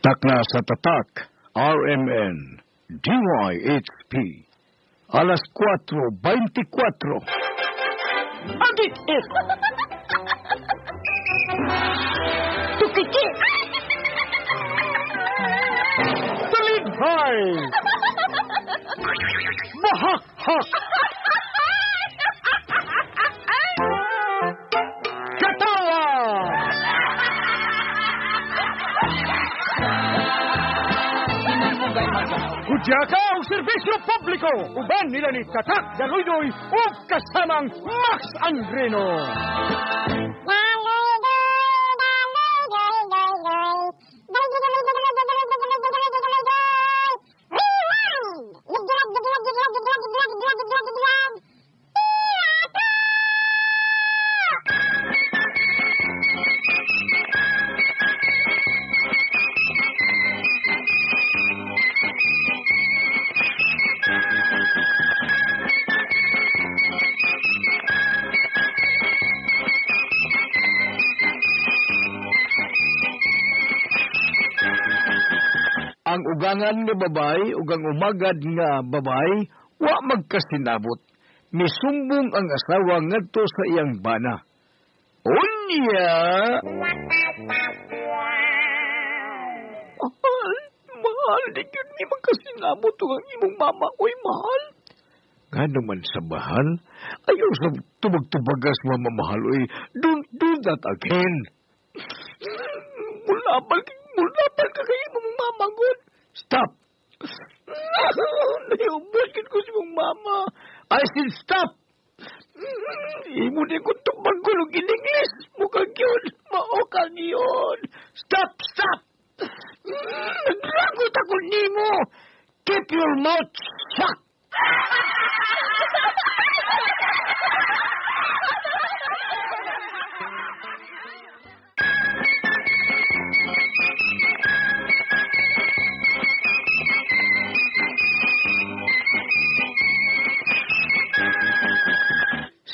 Takna sa tatak, RMN, DYHP, alas 4:24. Agit eh! Tukiki! Talighay! Mahak-hak! Katawa! Kudya ka ang serbisyo publiko! Uban nila ni Tatak, Daloy-Doy, o kasamang Max Andrino! Ang ugangan nga babay, ugang umagad nga babay, wa magkasinabot. Misumbong ang asawa ngadto sa iyang bana. Unya! Mahal, di yun ni magkasinabot ugang imong mama. Uy, mahal. Nga naman sa bahal, ayaw sa tubag-tubagas mamamahal. Uy, don't do that again. Mulapal ka kayo mong mama, good. Stop! Naiubakin ko si mong mama. I said stop! Imo din ko tubag ko ng in-English. Mukhang yun. Maokang yun. Stop! Stop! Nagragot ako nimo. Keep your mouth shut!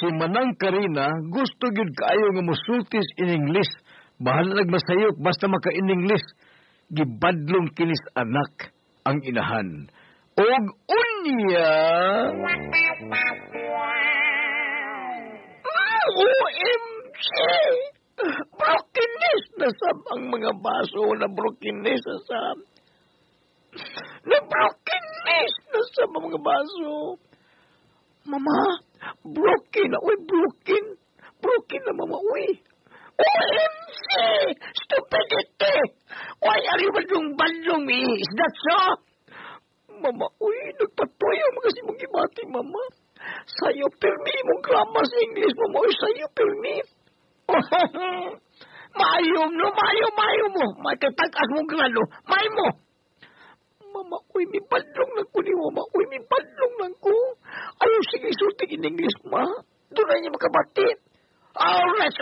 Si Manang Karina, gusto gyud kaayo nga musultis in English. Bahala nagmasayok basta maka-in-English. Gibadlong kinis anak ang inahan. Og unya! OMG! Brokenness na sab ang mga baso na brokenness na sab. Na brokenness na sab ang mga baso. Mama, broken na. Uy, broken. Broken na, Mama. Uy. OMG! Stupidity! Why are you badlong me? Is that so? Mama, uy, nagpatuyo mo kasi mong gibati, Mama. Sayo pirmi mong grammar sa English, Mama. Uy, sayo pirmi. Mayom mo. Matatakas mong grado. May mo. Mama, uy, may badlong lang ko ni Mama. Uy, may badlong lang ko. Ayaw sige sulting in English, Ma. Doon na niya makabati. Alright.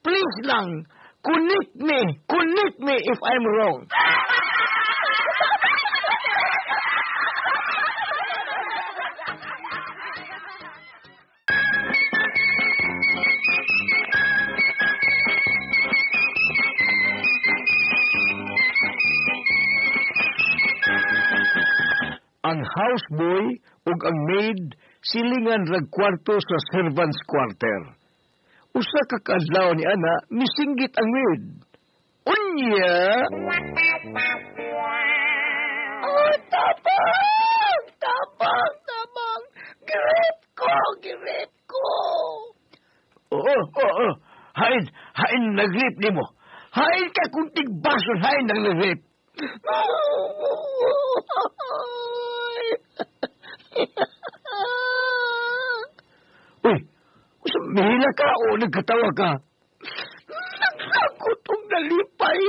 Please lang, connect me if I'm wrong. Ang houseboy ug ang maid silingan rag kwarto sa servants' quarter. Usa ka kadlaw ni ana misinggit ang maid. Unya! Oh, tabang! Grip ko! Oo. Hain nagrip ni mo. Hain ka kung tigbason, hain ang nagrip. Uy, mihila ka o nagkatawa ka? Naglagot ang nalipay.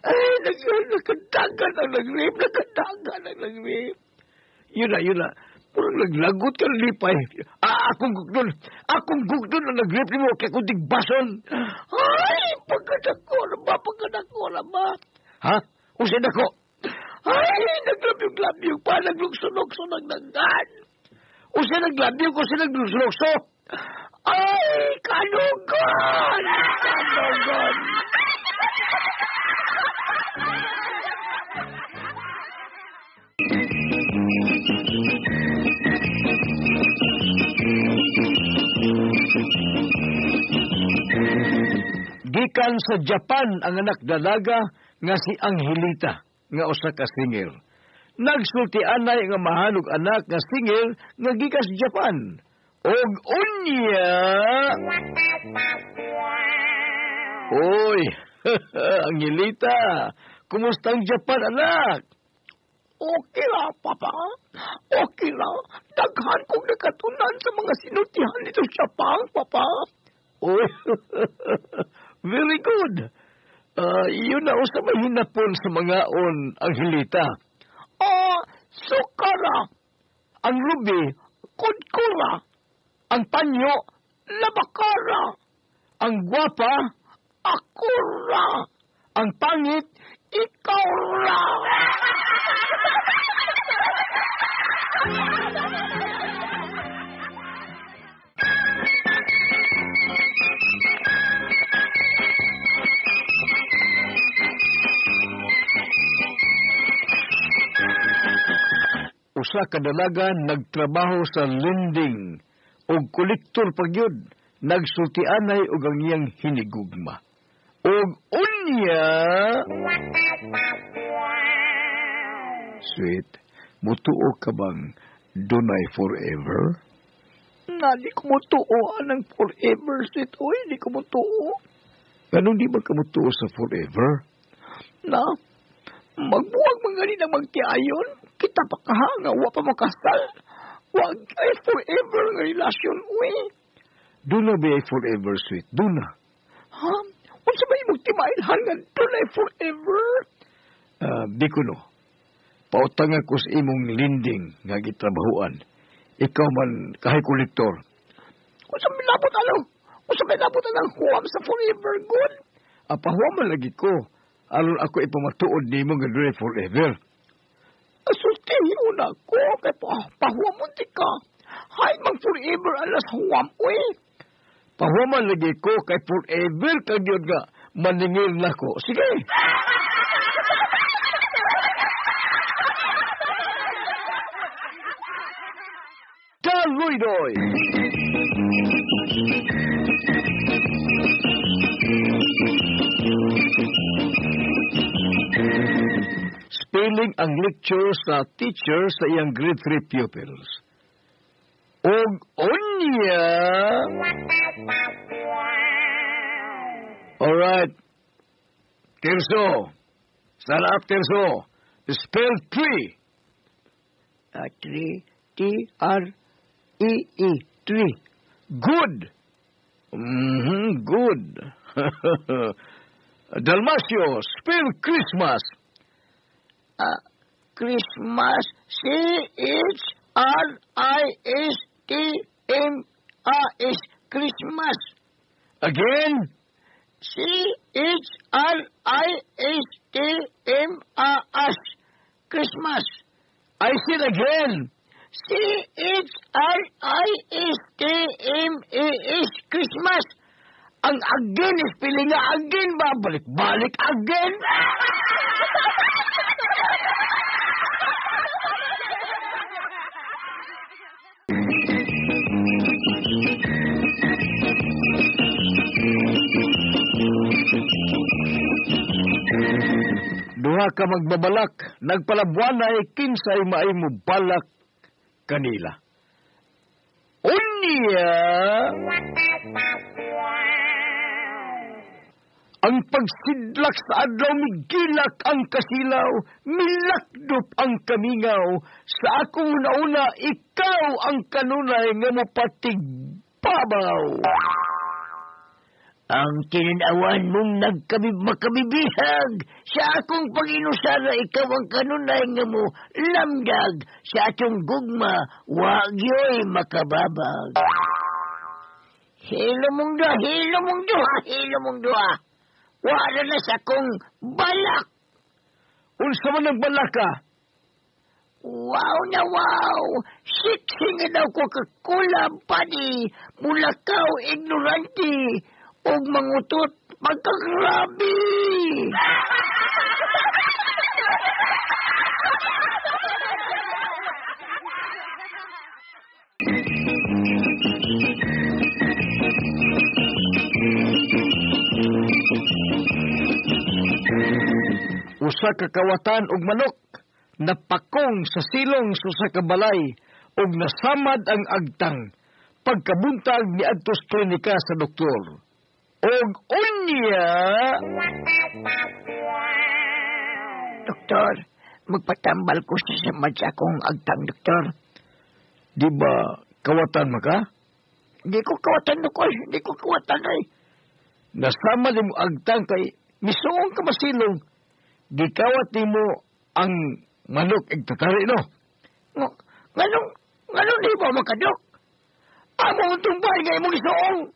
Ay, nakadagan ang nagrip. Yun na. Purang naglagot ka ng lipay. Akong gugdon ang nagrip ni mo kaya kung tigbason. Ay, pagkadako na ba? Ha? Usin ako. Ay, naglabyog-labyog pa, naglugsunok-sunag ng gan. O siya naglabyo ko siya nagluslokso. Ay, kalugon! Kalugon! Gikan sa Japan ang anak dalaga nga si Angelita nga usa ka singer. Nagsulti anay nga mahalog anak nga singer nga gikan sa Japan. Og unya. Oy, Angelita, kumusta ang Japan anak? Okay la, Papa. Okay la. Daghan kong nakatunan sa mga sinutihan dito sa Japan, Papa. Oh, very good. Yun na sa may hinapon sa mga on, Angelita. Sukara. Ang ruby, kudkura. Ang panyo, labakara. Ang gwapa, akura. Ang pangit, ikaw ra. Usa ka dalaga nagtrabaho sa lending og kolektor pagyud, nagsultianay og ang iyang hinigugma. Og unya. Sweet, mutuo ka bang dunay forever? Na, di ko mutuo anang forever, sweet. Oy, di ko mutuo. Ganun di ba ka mutuo sa forever? Na, magbuwag mga rin ang magtiayon. Kita pa kaha nga, wa pa makasal. Wag ay forever nga relasyon, uy. Doon na ba ay forever, sweet? Doon na. Ha? Unsa ba yung magtimailhan nga doon ay forever? Di ko no. Pautang ako sa imong lending nga gitrabahuan. Ikaw man kahay kolektor. Unsa may labot ano? Unsa may labot ang huwam sa forever good? Pahuwam man lagi ko. Alon ako ipamatuod ni mo nga doon ay forever. Sultihin na ko kay pahuwam mo di ka. Hay mang forever alas huwam uy. Pahuwaman lagi ko kay forever kag yun nga maningil na ko. Sige. Kaluidoy. Spelling ang lecture sa teacher sa iyang grade 3 pupils. Og unya. Alright. Tirso. Sarap, Tirso. Spell tree. Tree. T-R-E-E. Tree. Good. Good. Dalmasio. Spell Christmas. Christmas. C-H-R-I-S-T-M-A-S. Christmas. Again. C-H-R-I-S-T-M-A-S. Christmas. I said again. C-H-R-I-S-T-M-A-S. Christmas. Ang again is spelling nga again ba? Balik-balik again. Duha ka magbabalak, nagpalabuanay kinsay maaymo balak kanila. Unya! Ang pagsidlak sa adlaw migilak ang kasilaw, milakdop ang kamingaw, sa akong nauna ikaw ang kanunay nga mopatigbabaw. Ang tininawan mong makabibihag, sa akong pag-inusara ikaw ang kanunay nga mo lamdag, sa atong gugma, wagyo'y makababag. Hilo mong duha, hilo mong duha, hilo mong duha. Wala na sa kong balak. Unsa man ang balak ka? Wow na wow! Siksi nga daw ko kakulab, padi! Mula kao ignorante! Og mangutot pagkagrabe! Usa ka kawatan og manok napakong sa silong sa kabalay ug nasamad ang agtang pagkabuntag ni adtos klinika sa doktor. Og unya Doktor, magpatambal ko sa samad sa akong agtang, doktor. Di ba kawatan maka? Di ko kawatan, doktor. Di ko kawatan ay. Nasamad mo agtang kay misuong ka masilong. Gikawat mo ang manok igtatari, no? Nganong di ba makadok? Amo ang tumbay nga imong isuong.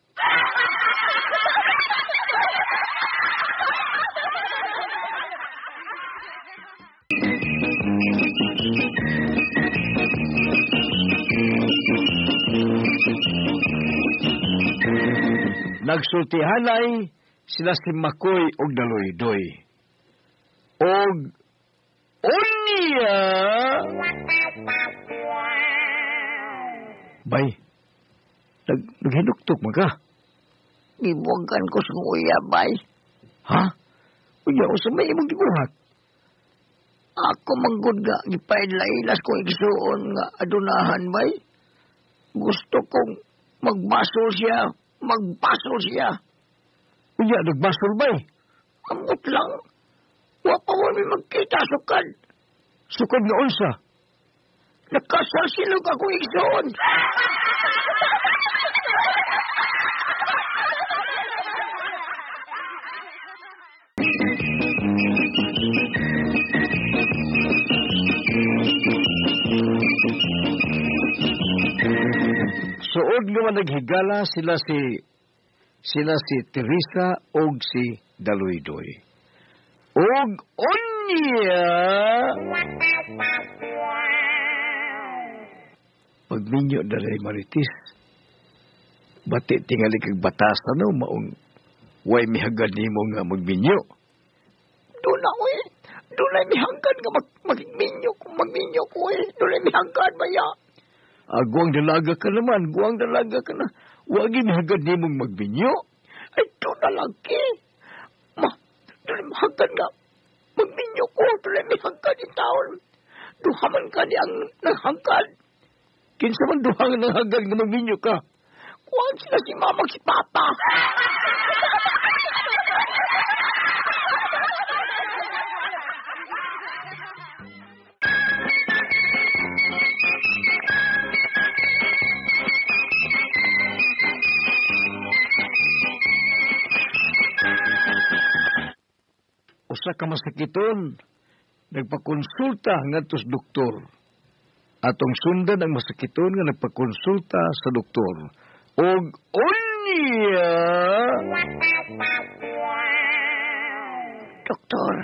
Nagsultihanay sila si Makoy og Daloy-doy. Og unya Bay, naghinuktok mo ka? Gibuwagan ko sa kuya, bay. Ha? Unya, o sa may imong gibuhat? Ako manggod nga, gipailailas ko igsuon nga adunahan, bay. Gusto kong magbasol siya. Unya, nagbasol, bay? Amot lang. Wa pa may magkita, sukad. Sukad nga unsa? Nakasasilog ako igsoon. Suod nga man naghigala sila si Teresa og si Daloy-doy. Og unya pagminyo daray Maritis. Bati tingali kag batas no maong way mihagad nimo nga magminyo. Duna oy. Dunay mihagad nga magminyo ko eh. Dunay mihagad baya. Guwang dalaga ka naman. Na. Wagi mihagad nimong magminyo. Ay duna lagi. Dunay mihagad nga magminyo ko. Dunay mihagad yung taon. Duhaman ka niyang naghagad. Kinsa man duhang naghagad nga magminyo ka. Kuhaan sila si mama si papa. Usa ka masakiton, nagpakonsulta ngadto sa doktor. Atong sundan ang masakiton nga nagpakonsulta sa doktor. Og unya Doktor,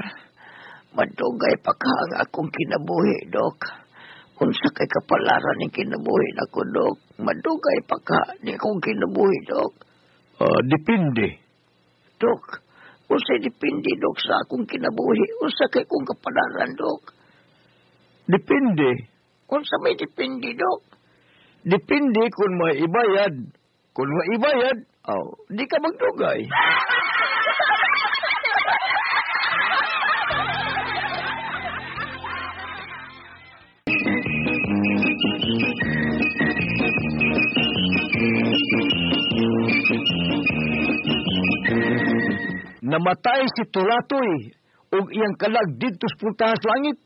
madugay pa ka ang akong kinabuhi, Dok. Unsa kay kapalaran ng kinabuhi nako, Dok? Madugay pa ka ni akong kinabuhi, Dok. Depende. Dok, unsay depende, Dok, sa akong kinabuhi? Unsa kay kong kapalaran, Dok? Depende. Unsa may depende, Dok? Depende kung may ibayad. Kung may ibayad, di ka magdugay. Namatay si Turatoy ug iyang kalag didto sa pultahan sa langit.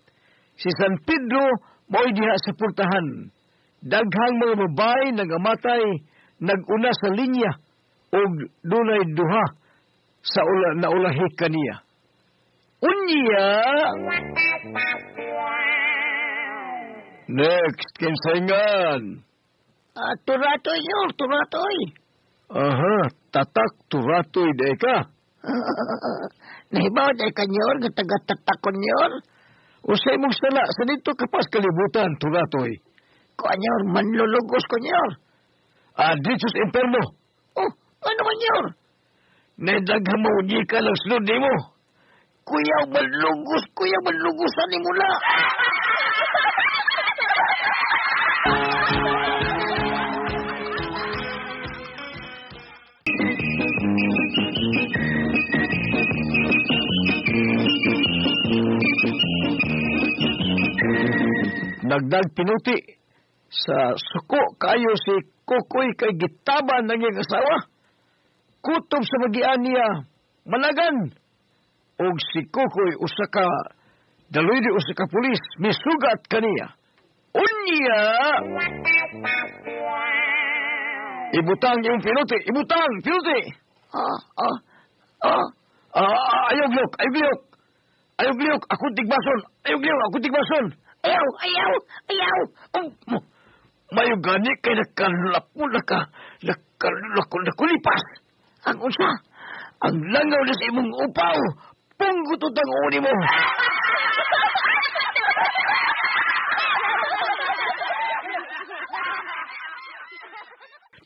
Si San Pedro mao'y diha sa pultahan. Daghang mga babae nagamatay naguna sa linya ug dunay duha sa naulahi kaniya. Unya next kinsaingan. Turatoy yun, Turatoy. Aha, tatak Turatoy day ka. Nahibaw day kanyor, gatagat-tatakon yor. Usay mong sala sa dito kapas kalibutan, turatoy. Kunyor, manlulugos, kunyor. Dito sa imperno. Oh, ano man yun? Naidaghan mo, di ka lang sunod ni mo. Kuya, manlugusan ni mula. Nagdag pinuti sa suko kayo si Kukoy kay gitaban ng iyang asawa. Kutob sa magian niya, managan. Og si Kukoy usa ka daluidi usa ka pulis misugat kaniya. Unya! Ibutang yung pinuti, pinuti! Ayog liok, ako tigbason! Ayaw! Mayo gani kay nakulipas. Ang unsa? Ang langaw na sa imong upaw, punggutot ang uni mo.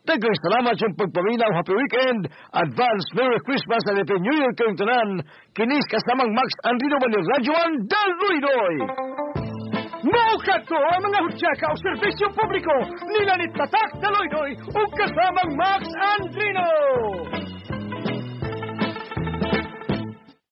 Daghang salamat sa pagpaminaw. Happy weekend. Advance Merry Christmas and Happy New Year kayong tanan. Kinis kasamang Max Andrino man yung Radyoan Daluidoy. Maukat ko ang mga hutsaka o servisyo publiko nila ni Tatak Daluidoy o kasamang Max Andrino.